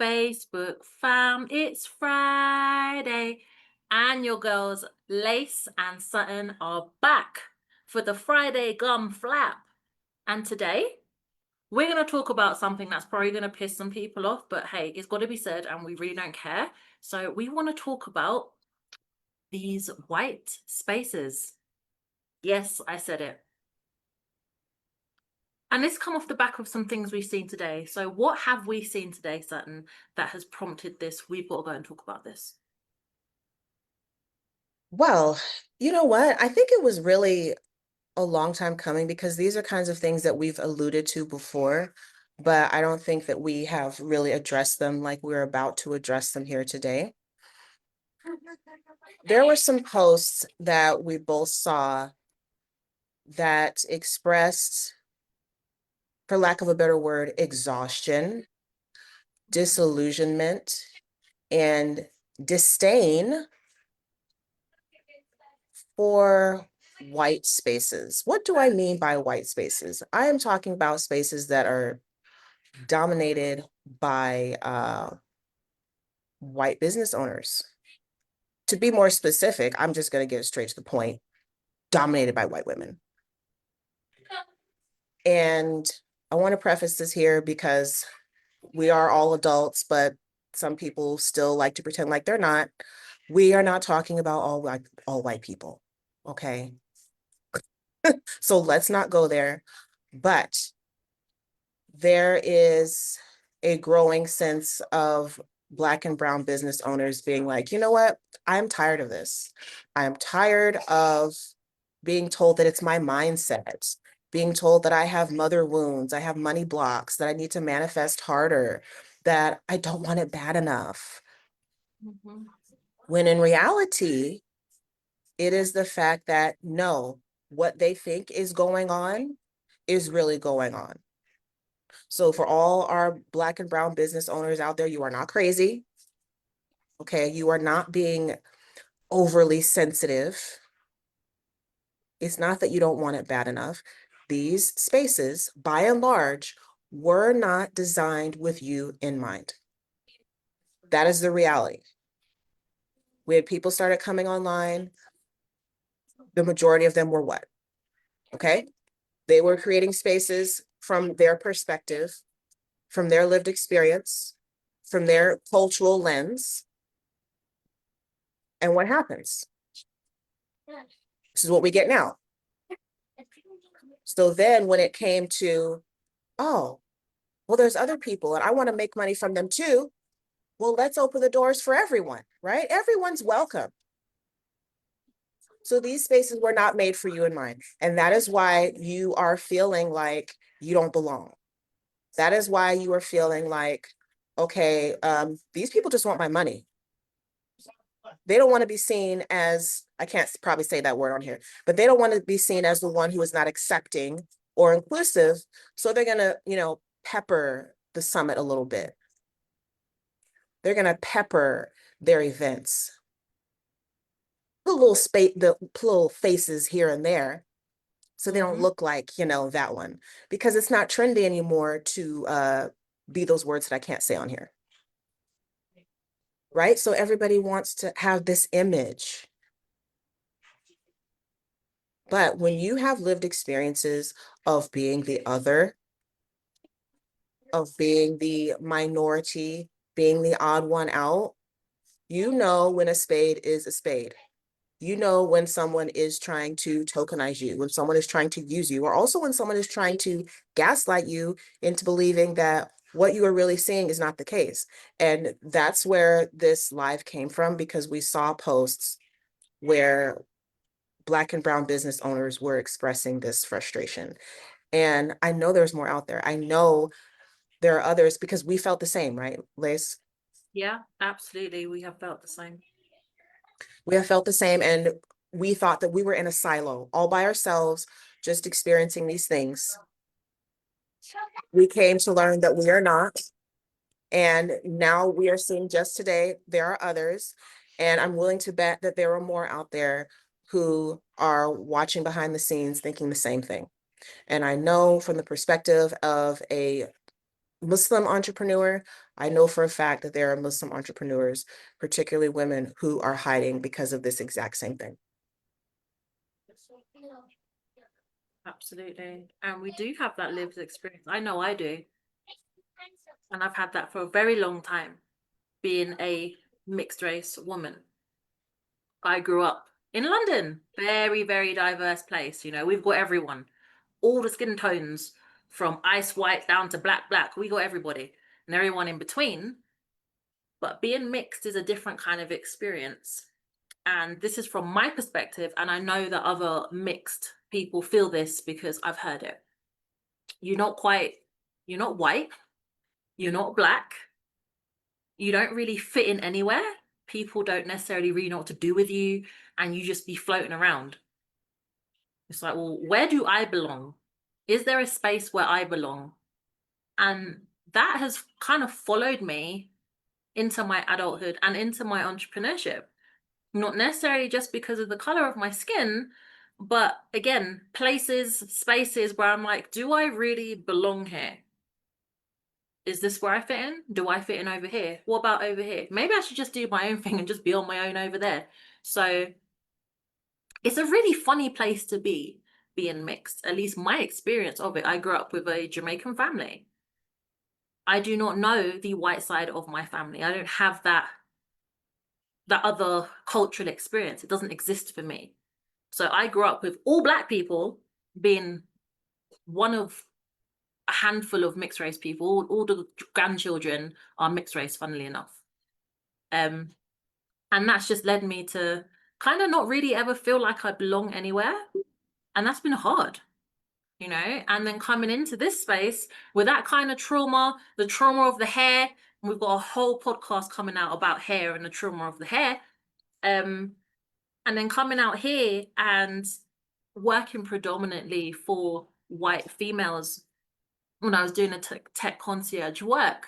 Facebook fam, it's Friday, and your girls Lace and Sutton are back for the Friday Gum Flap. And today we're going to talk about something that's probably going to piss some people off, but hey, it's got to be said, and we really don't care. So, we want to talk about these white spaces. Yes, I said it. And this come off the back of some things we've seen today. So, what have we seen today, Sutton, that has prompted this? We've got to go and talk about this. Well, you know what? I think it was really a long time coming because these are kinds of things that we've alluded to before, but I don't think that we have really addressed them like we're about to address them here today. There were some posts that we both saw that expressed, for lack of a better word, exhaustion, disillusionment, and disdain for white spaces. What do I mean by white spaces? I am talking about spaces that are dominated by white business owners. To be more specific, I'm just going to get straight to the point, dominated by white women. And I want to preface this here because we are all adults, but some people still like to pretend like they're not. We are not talking about all white people. Okay. So let's not go there. But there is a growing sense of Black and brown business owners being like, you know what? I'm tired of this. I'm tired of being told that it's my mindset, being told that I have mother wounds, I have money blocks, that I need to manifest harder, that I don't want it bad enough. Mhm. When in reality, it is the fact that no, what they think is going on is really going on. So for all our Black and brown business owners out there, you are not crazy. Okay. You are not being overly sensitive. It's not that you don't want it bad enough. These spaces, by and large, were not designed with you in mind. That is the reality. When people started coming online, the majority of them were what? Okay. They were creating spaces from their perspective, from their lived experience, from their cultural lens. And what happens? This is what we get now. So then when it came to, oh, well, there's other people and I want to make money from them too. Well, let's open the doors for everyone, right? Everyone's welcome. So these spaces were not made for you and mine. And that is why you are feeling like you don't belong. That is why you are feeling like, okay, these people just want my money. They don't want to be seen as, I can't probably say that word on here, but they don't want to be seen as the one who is not accepting or inclusive. So they're going to, pepper the summit a little bit. They're going to pepper their events, put the little faces here and there. So they don't Mhm. look like, that one, because it's not trendy anymore to be those words that I can't say on here. Right. So everybody wants to have this image. But when you have lived experiences of being the other, of being the minority, being the odd one out, you know when a spade is a spade. You know when someone is trying to tokenize you, when someone is trying to use you, or also when someone is trying to gaslight you into believing that what you are really seeing is not the case. And that's where this live came from, because we saw posts where Black and brown business owners were expressing this frustration. And I know there's more out there. I know there are others because we felt the same, right, Lace? Yeah, absolutely. We have felt the same. We have felt the same. And we thought that we were in a silo all by ourselves, just experiencing these things. We came to learn that we are not. And now we are seeing just today, there are others. And I'm willing to bet that there are more out there who are watching behind the scenes thinking the same thing. And I know from the perspective of a Muslim entrepreneur, I know for a fact that there are Muslim entrepreneurs, particularly women, who are hiding because of this exact same thing. Absolutely. And we do have that lived experience. I know I do. And I've had that for a very long time, being a mixed race woman. I grew up in London, very, very diverse place. You know, we've got everyone, all the skin tones from ice white down to black, black. We got everybody and everyone in between. But being mixed is a different kind of experience. And this is from my perspective. And I know that other mixed people feel this because I've heard it. You're not white, you're not black, you don't really fit in anywhere. People don't necessarily really know what to do with you, and you just be floating around. It's like, well, where do I belong? Is there a space where I belong? And that has kind of followed me into my adulthood and into my entrepreneurship. Not necessarily just because of the color of my skin, but again, places, spaces where I'm like, do I really belong here? Is this where I fit in? Do I fit in over here? What about over here? Maybe I should just do my own thing and just be on my own over there. So it's a really funny place to be, being mixed. At least my experience of it. I grew up with a Jamaican family. I do not know the white side of my family. I don't have that other cultural experience. It doesn't exist for me. So I grew up with all black people being one of a handful of mixed race people. All the grandchildren are mixed race, funnily enough. And that's just led me to kind of not really ever feel like I belong anywhere. And that's been hard, you know? And then coming into this space with that kind of trauma, the trauma of the hair, and we've got a whole podcast coming out about hair and the trauma of the hair. And then coming out here and working predominantly for white females when I was doing a tech concierge work,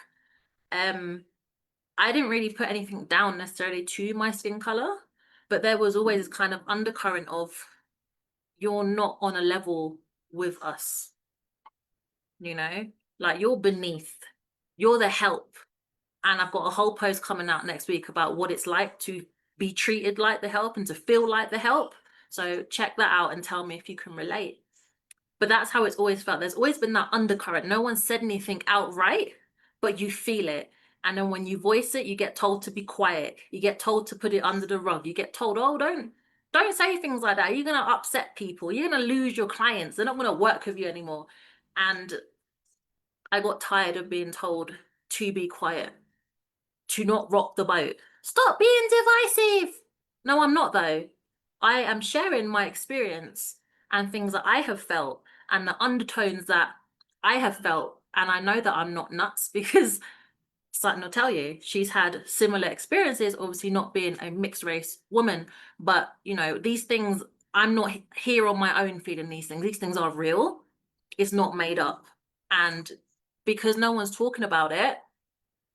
I didn't really put anything down necessarily to my skin color, but there was always this kind of undercurrent of, you're not on a level with us, you know, like you're beneath, you're the help. And I've got a whole post coming out next week about what it's like to be treated like the help and to feel like the help. So check that out and tell me if you can relate. But that's how it's always felt. There's always been that undercurrent. No one said anything outright, but you feel it. And then when you voice it, you get told to be quiet. You get told to put it under the rug. You get told, oh, don't say things like that. You're going to upset people. You're going to lose your clients. They're not going to work with you anymore. And I got tired of being told to be quiet, to not rock the boat. Stop being divisive. No, I'm not, though. I am sharing my experience and things that I have felt and the undertones that I have felt. And I know that I'm not nuts because something will tell you, she's had similar experiences, obviously not being a mixed race woman. But, you know, these things, I'm not here on my own feeling these things. These things are real. It's not made up. And because no one's talking about it,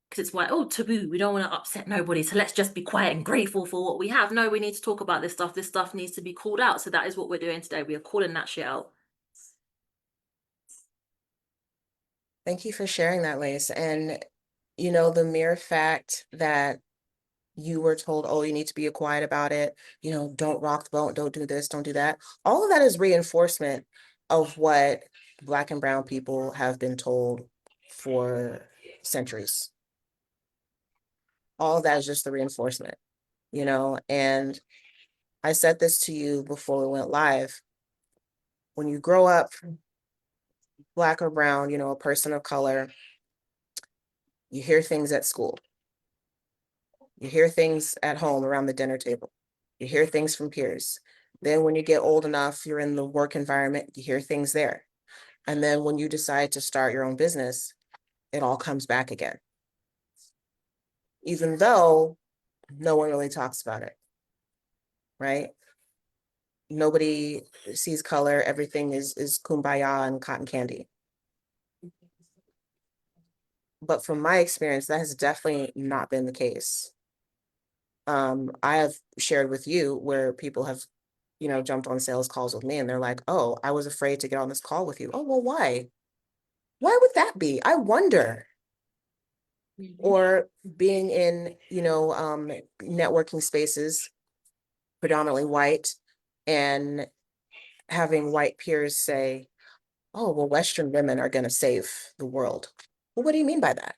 because it's like, oh, taboo, we don't want to upset nobody, so let's just be quiet and grateful for what we have. No, we need to talk about this stuff needs to be called out. So that is what we're doing today. We are calling that shit out. Thank you for sharing that, Lace. And, you know, the mere fact that you were told, oh, you need to be quiet about it, you know, don't rock the boat, don't do this, don't do that. All of that is reinforcement of what Black and brown people have been told for centuries. All of that is just the reinforcement, you know, and I said this to you before we went live. When you grow up Black or brown, you know, a person of color, you hear things at school. You hear things at home around the dinner table. You hear things from peers. Then when you get old enough, you're in the work environment, you hear things there. And then when you decide to start your own business, it all comes back again. Even though no one really talks about it, right? Nobody sees color, everything is kumbaya and cotton candy. But from my experience, that has definitely not been the case. I have shared with you where people have, you know, jumped on sales calls with me and they're like, oh, I was afraid to get on this call with you. Oh, well, why? Why would that be? I wonder. Mhm. Or being in, networking spaces, predominantly white, and having white peers say, oh, well, Western women are going to save the world. Well, what do you mean by that?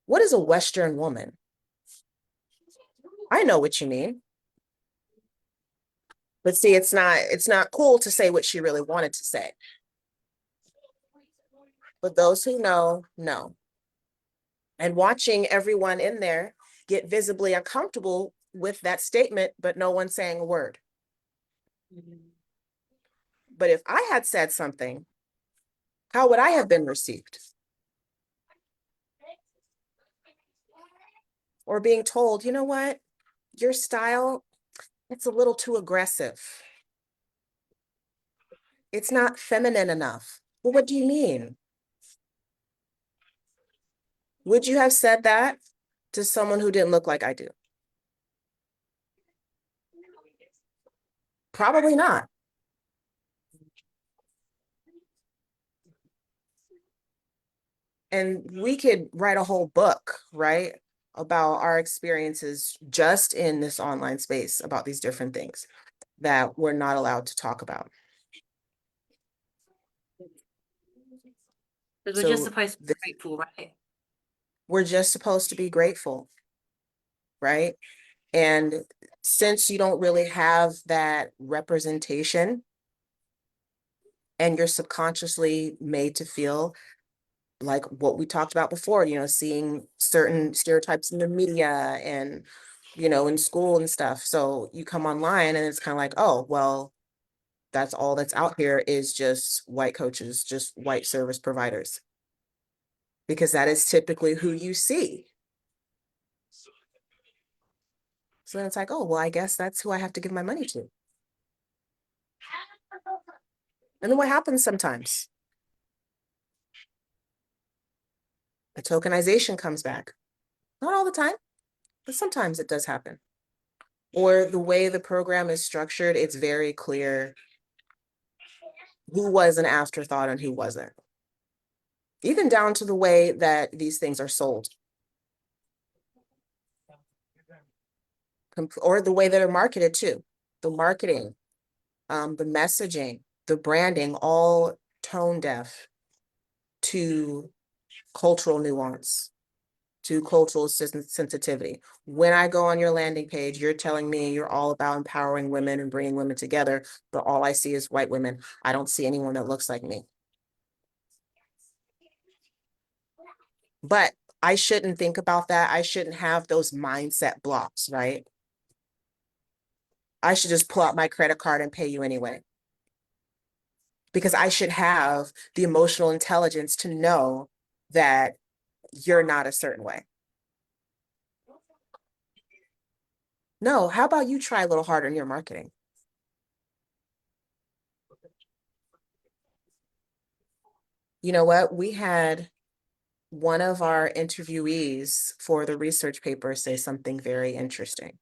What is a Western woman? I know what you mean. But see, it's not cool to say what she really wanted to say. But those who know. And watching everyone in there get visibly uncomfortable with that statement, but no one saying a word. But if I had said something, how would I have been received? Or being told, you know what, your style, it's a little too aggressive. It's not feminine enough. Well, what do you mean? Would you have said that to someone who didn't look like I do? Probably not. And we could write a whole book, right, about our experiences just in this online space about these different things that we're not allowed to talk about. Because we're just So supposed to be grateful, right? we're just supposed to be grateful, right? And since you don't really have that representation and you're subconsciously made to feel like what we talked about before, seeing certain stereotypes in the media and, in school and stuff. So you come online and it's kind of like, oh, well, that's all that's out here is just white coaches, just white service providers. Because that is typically who you see. So then it's like, oh, well, I guess that's who I have to give my money to. And then what happens sometimes? The tokenization comes back. Not all the time, but sometimes it does happen. Or the way the program is structured, it's very clear who was an afterthought and who wasn't. Even down to the way that these things are sold. Or the way that they're marketed too. The marketing, the messaging, the branding, all tone deaf to cultural nuance, to cultural sensitivity. When I go on your landing page, you're telling me you're all about empowering women and bringing women together, but all I see is white women. I don't see anyone that looks like me. But I shouldn't think about that. I shouldn't have those mindset blocks, right? I should just pull out my credit card and pay you anyway. Because I should have the emotional intelligence to know that you're not a certain way. No, how about you try a little harder in your marketing? You know what? We had one of our interviewees for the research paper say something very interesting.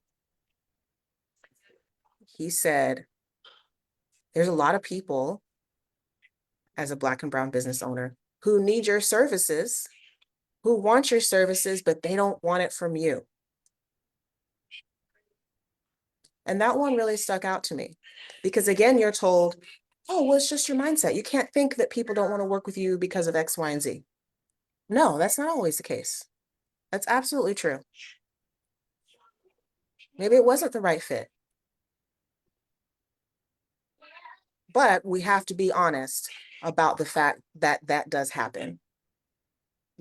He said, there's a lot of people as a Black and brown business owner who need your services, who want your services, but they don't want it from you. And that one really stuck out to me because again, you're told, oh, well, it's just your mindset. You can't think that people don't want to work with you because of X, Y, and Z. No, that's not always the case. That's absolutely true. Maybe it wasn't the right fit. But we have to be honest about the fact that that does happen.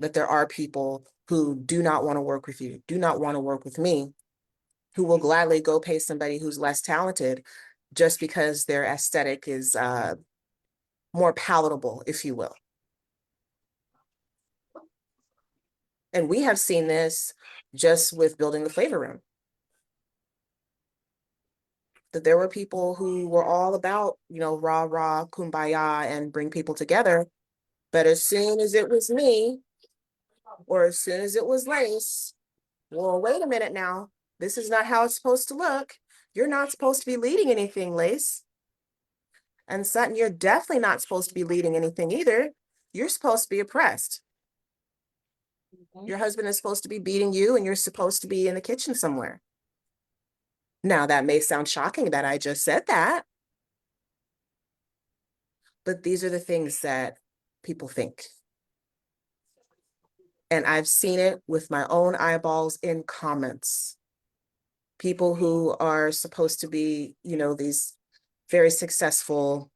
That there are people who do not want to work with you, do not want to work with me, who will gladly go pay somebody who's less talented just because their aesthetic is more palatable, if you will. And we have seen this just with building the flavor room. That there were people who were all about, rah, rah, kumbaya, and bring people together. But as soon as it was me, or as soon as it was Lace, well, wait a minute now. This is not how it's supposed to look. You're not supposed to be leading anything, Lace. And Sutton, you're definitely not supposed to be leading anything either. You're supposed to be oppressed. Your husband is supposed to be beating you and you're supposed to be in the kitchen somewhere. Now, that may sound shocking that I just said that, but these are the things that people think. And I've seen it with my own eyeballs in comments. People who are supposed to be, you know, these very successful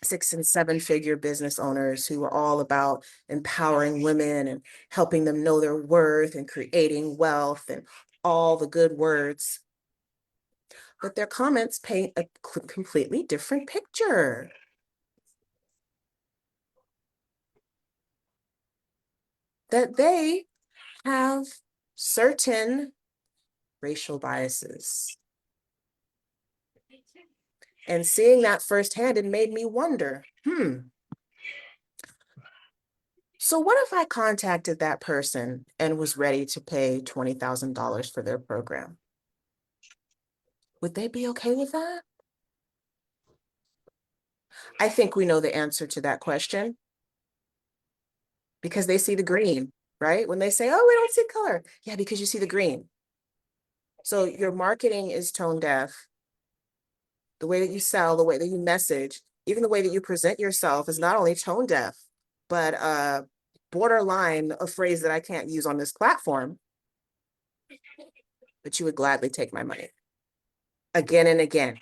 6 and 7 figure business owners who are all about empowering women and helping them know their worth and creating wealth and all the good words. But their comments paint a completely different picture. That they have certain racial biases. And seeing that firsthand, it made me wonder, so what if I contacted that person and was ready to pay $20,000 for their program? Would they be okay with that? I think we know the answer to that question because they see the green, right? When they say, oh, we don't see color. Yeah, because you see the green. So your marketing is tone deaf. The way that you sell, the way that you message, even the way that you present yourself is not only tone deaf, but borderline a phrase that I can't use on this platform, but you would gladly take my money again and again.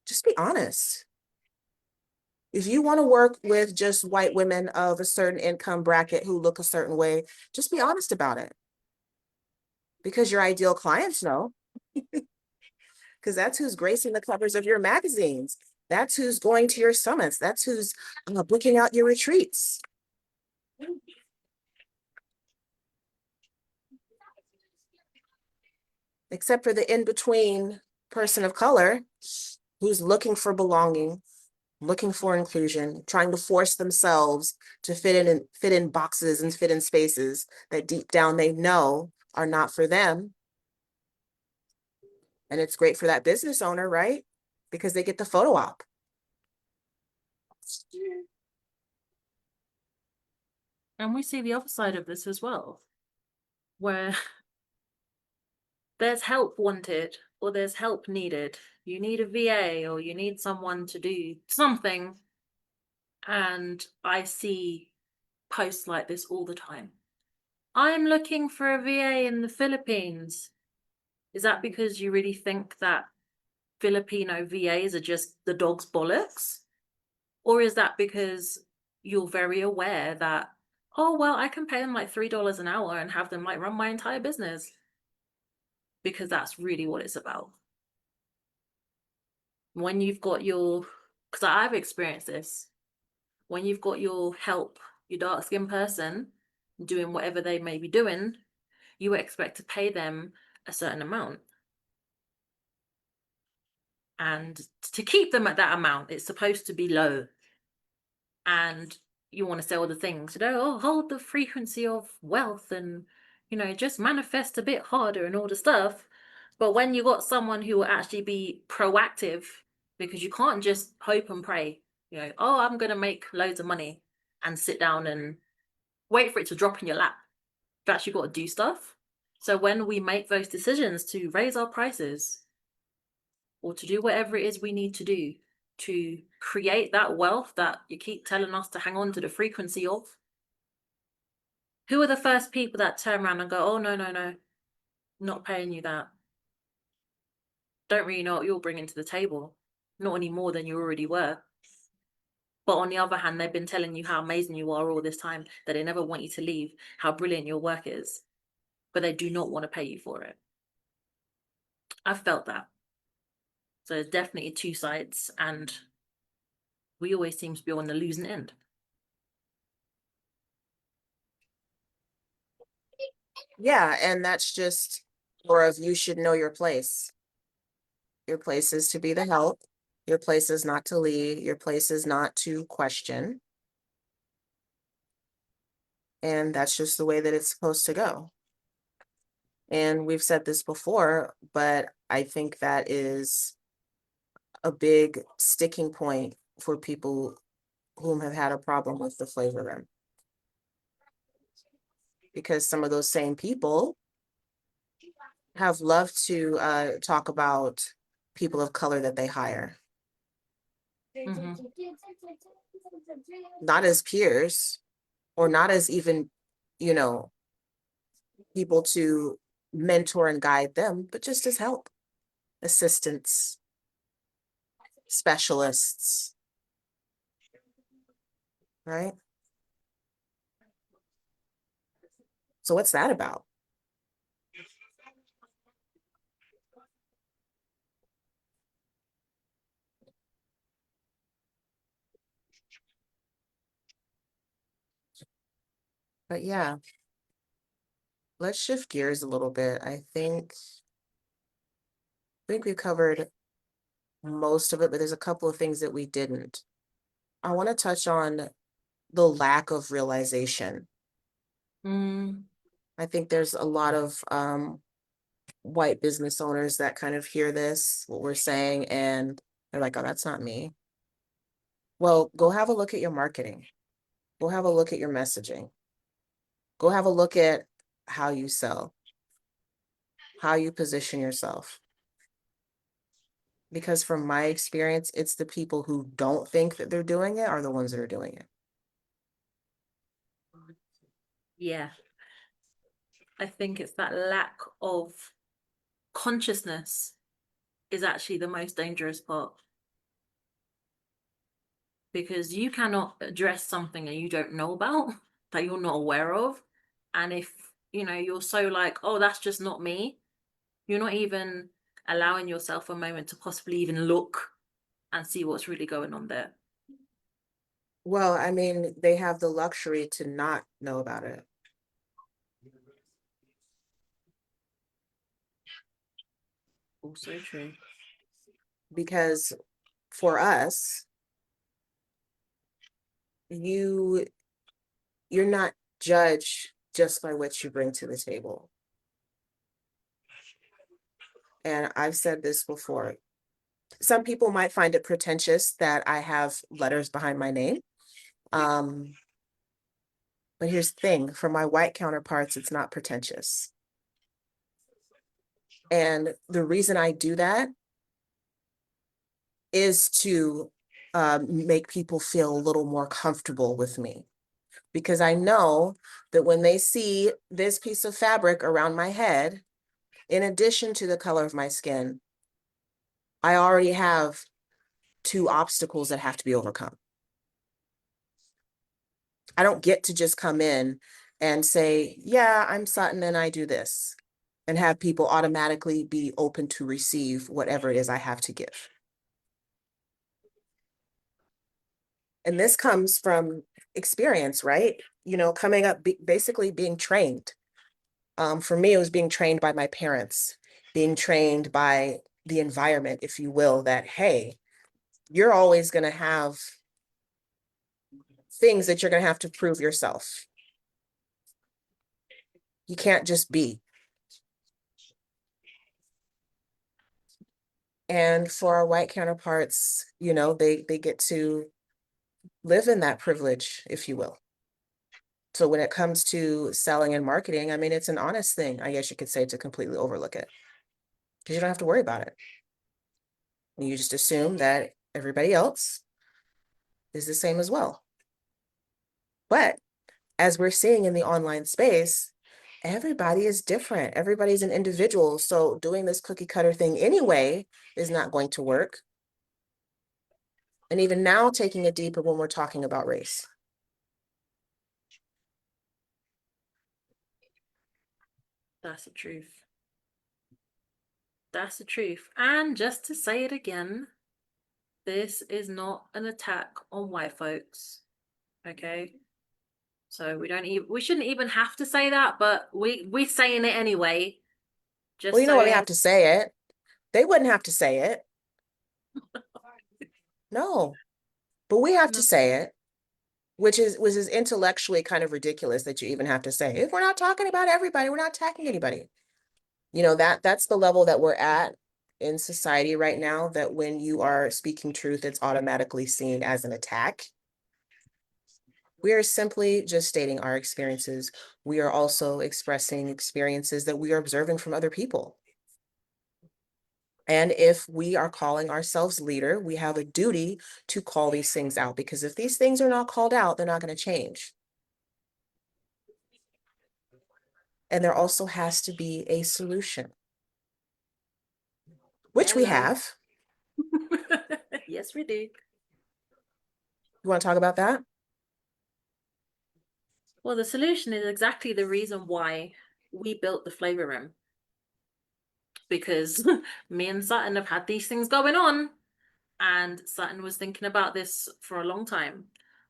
Just be honest. If you want to work with just white women of a certain income bracket who look a certain way, just be honest about it. Because your ideal clients know. Because that's who's gracing the covers of your magazines. That's who's going to your summits. That's who's booking out your retreats. Except for the in-between person of color who's looking for belonging, looking for inclusion, trying to force themselves to fit in boxes and fit in spaces that deep down they know are not for them. And it's great for that business owner, right? Because they get the photo op. And we see the other side of this as well, where there's help wanted or there's help needed. You need a VA or you need someone to do something. And I see posts like this all the time. I'm looking for a VA in the Philippines. Is that because you really think that Filipino VAs are just the dog's bollocks? Or is that because you're very aware that, oh, well, I can pay them like $3 an hour and have them like run my entire business? Because that's really what it's about. When you've got your, because I've experienced this, when you've got your help, your dark skinned person doing whatever they may be doing, you expect to pay them a certain amount. And to keep them at that amount, it's supposed to be low. And you want to sell the things, you know, oh, hold the frequency of wealth and, you know, just manifest a bit harder and all the stuff. But when you got someone who will actually be proactive, because you can't just hope and pray, you know, oh, I'm going to make loads of money and sit down and wait for it to drop in your lap. You've actually got to do stuff. So when we make those decisions to raise our prices or to do whatever it is we need to do to create that wealth that you keep telling us to hang on to the frequency of, who are the first people that turn around and go, oh, no, no, no, not paying you that? Don't really know what you're bringing to the table, not any more than you already were. But on the other hand, they've been telling you how amazing you are all this time, that they never want you to leave, how brilliant your work is, but they do not want to pay you for it. I've felt that. So there's definitely two sides, and we always seem to be on the losing end. Yeah, and that's just more of you should know your place. Your place is to be the help. Your place is not to lead. Your place is not to question. And that's just the way that it's supposed to go. And we've said this before, but I think that is a big sticking point for people whom have had a problem with the flavor rim. Because some of those same people have loved to talk about people of color that they hire. Mhm. Not as peers or not as even, you know, people to mentor and guide them, but just as help, assistants, specialists, right? So what's that about? But yeah, let's shift gears a little bit. I think we covered most of it, but there's a couple of things that we didn't. I want to touch on the lack of realization. Mm, I think there's a lot of white business owners that kind of hear this, what we're saying, and they're like, oh, that's not me. Well, go have a look at your marketing. Go have a look at your messaging. Go have a look at how you sell, how you position yourself. Because from my experience, it's the people who don't think that they're doing it are the ones that are doing it. yeah. I think it's that lack of consciousness is actually the most dangerous part. Because you cannot address something that you don't know about, that you're not aware of. And if, you're so like, oh, that's just not me, you're not even allowing yourself a moment to possibly even look and see what's really going on there. Well, I mean, they have the luxury to not know about it. Also true. Because for us, you're not judged just by what you bring to the table. And I've said this before. Some people might find it pretentious that I have letters behind my name. But here's the thing, for my white counterparts, it's not pretentious. And the reason I do that is to make people feel a little more comfortable with me. Because I know that when they see this piece of fabric around my head, in addition to the color of my skin, I already have two obstacles that have to be overcome. I don't get to just come in and say, yeah, I'm Sutton and I do this, and have people automatically be open to receive whatever it is I have to give. And this comes from experience, right? Coming up, basically being trained. For me, it was being trained by my parents, being trained by the environment, if you will, that, hey, you're always going to have things that you're going to have to prove yourself. You can't just be. And for our white counterparts, they get to live in that privilege, if you will. So when it comes to selling and marketing, I mean, it's an honest thing, I guess you could say, to completely overlook it. Because you don't have to worry about it. You just assume that everybody else is the same as well. But as we're seeing in the online space, everybody is different. Everybody's an individual. So doing this cookie cutter thing anyway is not going to work. And even now, taking it deeper when we're talking about race. That's the truth. That's the truth. And just to say it again, this is not an attack on white folks. Okay? So we shouldn't even have to say that, but we're saying it anyway. Just Well, you know so what, we have to say it. They wouldn't have to say it. No, but we have to say it, which is intellectually kind of ridiculous that you even have to say, if we're not talking about everybody, we're not attacking anybody. That's the level that we're at. in society right now that when you are speaking truth, it's automatically seen as an attack. We are simply just stating our experiences. We are also expressing experiences that we are observing from other people. And if we are calling ourselves leader, we have a duty to call these things out, because if these things are not called out, they're not going to change. And there also has to be a solution, which we Hello. have. Yes, we do. You want to talk about that? Well, the solution is exactly the reason why we built the flavor room. Because me and Sutton have had these things going on, and Sutton was thinking about this for a long time.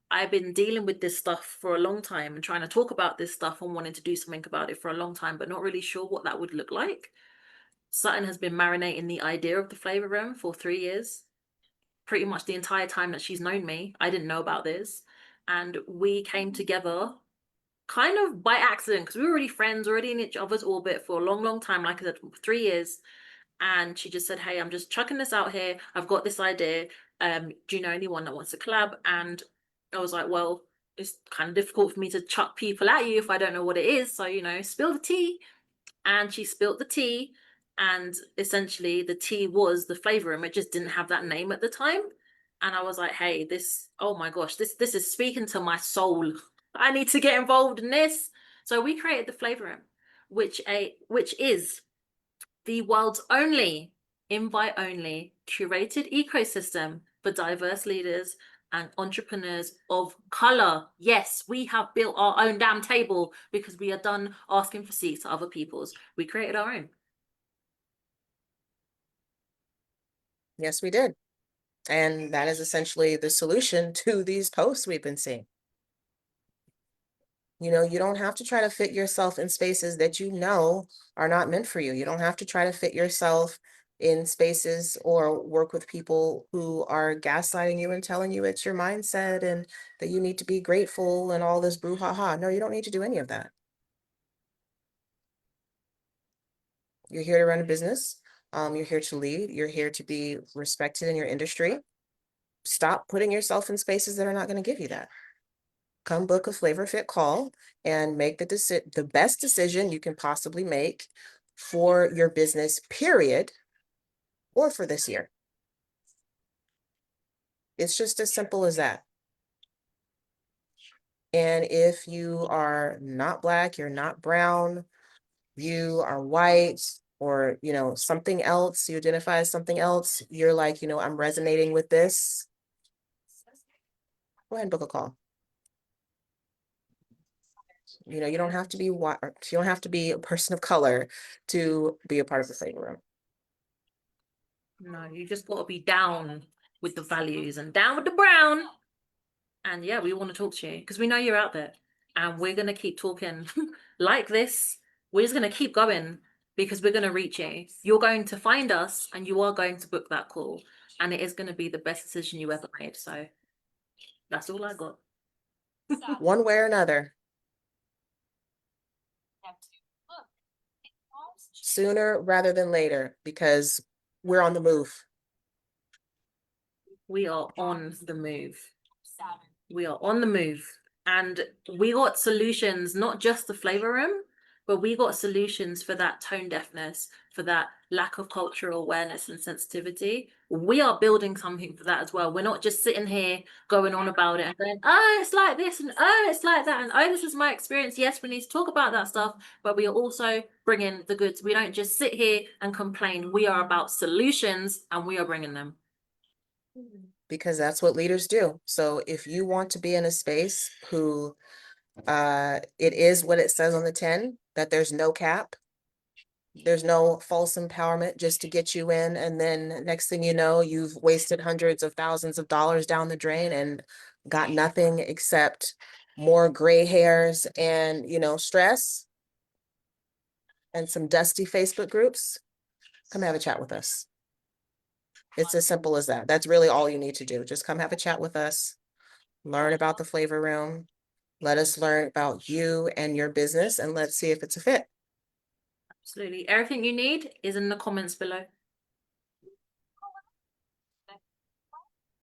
I've been dealing with this stuff for a long time and trying to talk about this stuff and wanting to do something about it for a long time, but not really sure what that would look like. Sutton has been marinating the idea of the flavor room for 3 years. Pretty much the entire time that she's known me, I didn't know about this. And we came together kind of by accident because we were already friends, already in each other's orbit for a long, long time, like I said, 3 years. And she just said, hey, I'm just chucking this out here. I've got this idea. Do you know anyone that wants to collab? And I was like, well, it's kind of difficult for me to chuck people at you if I don't know what it is. So, spill the tea. And she spilled the tea. And essentially the tea was the flavor room. It just didn't have that name at the time. And I was like, hey, oh my gosh, this is speaking to my soul. I need to get involved in this. So we created the flavor room, which is the world's only invite-only curated ecosystem for diverse leaders and entrepreneurs of color. Yes, we have built our own damn table because we are done asking for seats at other people's. We created our own. Yes, we did. And that is essentially the solution to these posts we've been seeing. You don't have to try to fit yourself in spaces that are not meant for you. You don't have to try to fit yourself in spaces or work with people who are gaslighting you and telling you it's your mindset and that you need to be grateful and all this brouhaha. No, you don't need to do any of that. You're here to run a business. You're here to lead. You're here to be respected in your industry. Stop putting yourself in spaces that are not going to give you that. Come book a Flavor Fit call and make the best decision you can possibly make for your business, period, or for this year. It's just as simple as that. And if you are not Black, you're not brown, you are white, or, something else, you identify as something else, you're like, I'm resonating with this, go ahead and book a call. You don't have to be white, you don't have to be a person of color to be a part of the flavor room. No, you just got to be down with the values and down with the brown. And yeah, we want to talk to you because we know you're out there, and we're going to keep talking like this. We're just going to keep going because we're going to reach you. You're going to find us and you are going to book that call, and it is going to be the best decision you ever made. So that's all I got. One way or another. Sooner rather than later, because we're on the move. We are on the move. We are on the move. And we got solutions, not just the flavor room, but we got solutions for that tone deafness, for that lack of cultural awareness and sensitivity. We are building something for that as well. We're not just sitting here going on about it and going, oh, it's like this and oh, it's like that. And oh, this is my experience. Yes, we need to talk about that stuff, but we are also bringing the goods. We don't just sit here and complain. We are about solutions and we are bringing them. Because that's what leaders do. So if you want to be in a space who it is what it says on the tin, that there's no cap, there's no false empowerment just to get you in, and then next thing you know, you've wasted hundreds of thousands of dollars down the drain and got nothing except more gray hairs and stress and some dusty Facebook groups, come have a chat with us. It's as simple as that. That's really all you need to do. Just come have a chat with us, learn about the flavor room, let us learn about you and your business, and let's see if it's a fit. Absolutely. Everything you need is in the comments below.